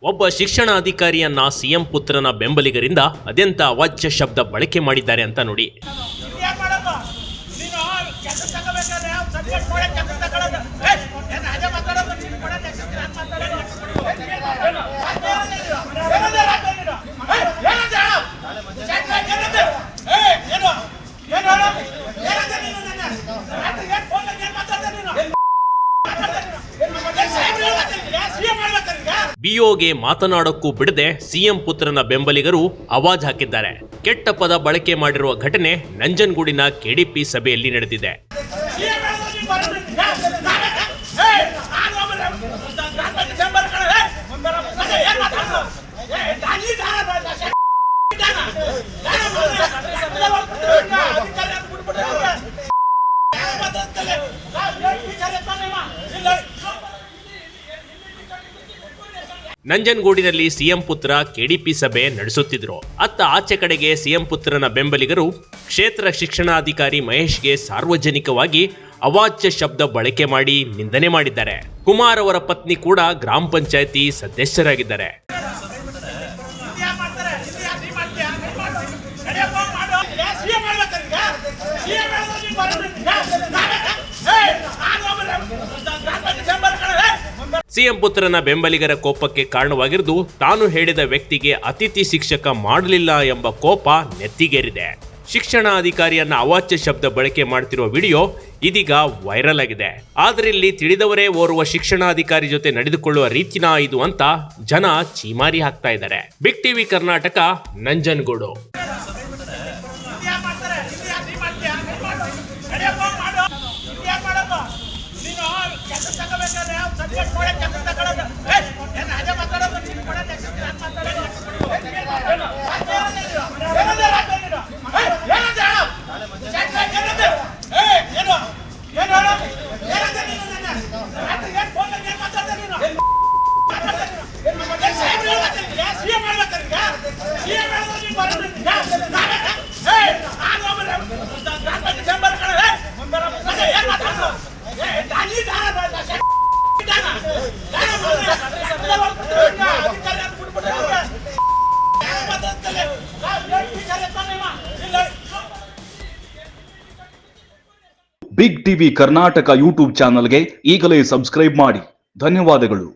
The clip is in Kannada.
ಒಬ್ಬ ಶಿಕ್ಷಣಾಧಿಕಾರಿಯನ್ನ ಸಿಎಂ ಪುತ್ರನ ಬೆಂಬಲಿಗರಿಂದ ಅದೆಂತ ಅವಾಚ್ಯ ಶಬ್ದ ಬಳಕೆ ಮಾಡಿದ್ದಾರೆ ಅಂತ ನೋಡಿ. ಬಿಒಗೆ ಮಾತನಾಡಕ್ಕೂ ಬಿಡದೆ ಸಿಎಂ ಪುತ್ರನ ಬೆಂಬಲಿಗರು ಆವಾಜ್ ಹಾಕಿದ್ದಾರೆ. ಕೆಟ್ಟ ಪದ ಬಳಕೆ ಮಾಡಿರುವ ಘಟನೆ ನಂಜನಗೂಡಿನ ಕೆಡಿಪಿ ಸಭೆಯಲ್ಲಿ ನಡೆದಿದೆ. ನಂಜನಗೂಡಿನಲ್ಲಿ ಸಿಎಂ ಪುತ್ರ ಕೆಡಿಪಿ ಸಭೆ ನಡೆಸುತ್ತಿದ್ರು. ಅತ್ತ ಆಚೆ ಕಡೆಗೆ ಸಿಎಂ ಪುತ್ರನ ಬೆಂಬಲಿಗರು ಕ್ಷೇತ್ರ ಶಿಕ್ಷಣಾಧಿಕಾರಿ ಮಹೇಶ್ಗೆ ಸಾರ್ವಜನಿಕವಾಗಿ ಅವಾಚ್ಯ ಶಬ್ದ ಬಳಕೆ ಮಾಡಿ ನಿಂದನೆ ಮಾಡಿದ್ದಾರೆ. ಕುಮಾರ್ ಅವರ ಪತ್ನಿ ಕೂಡ ಗ್ರಾಮ ಪಂಚಾಯಿತಿ ಸದಸ್ಯರಾಗಿದ್ದಾರೆ. ಸಿಎಂ ಪುತ್ರನ ಬೆಂಬಲಿಗರ ಕೋಪಕ್ಕೆ ಕಾರಣವಾಗಿರುವುದು ತಾನು ಹೇಳಿದ ವ್ಯಕ್ತಿಗೆ ಅತಿಥಿ ಶಿಕ್ಷಕ ಮಾಡಲಿಲ್ಲ ಎಂಬ ಕೋಪ ನೆತ್ತಿಗೇರಿದೆ. ಶಿಕ್ಷಣಾಧಿಕಾರಿಯನ್ನ ಅವಾಚ್ಯ ಶಬ್ದ ಬಳಕೆ ಮಾಡ್ತಿರುವ ವಿಡಿಯೋ ಇದೀಗ ವೈರಲ್ ಆಗಿದೆ. ಆದರೆ ಇಲ್ಲಿ ತಿಳಿದವರೇ ಓರ್ವ ಶಿಕ್ಷಣಾಧಿಕಾರಿ ಜೊತೆ ನಡೆದುಕೊಳ್ಳುವ ರೀತಿನ ಇದು ಅಂತ ಜನ ಚೀಮಾರಿ ಹಾಕ್ತಾ ಇದ್ದಾರೆ. Big TV Karnataka, Nanjangud. Big TV Karnataka YouTube ಚಾನಲ್ಗೆ ಈಗಲೇ ಸಬ್ಸ್ಕ್ರೈಬ್ ಮಾಡಿ. ಧನ್ಯವಾದಗಳು.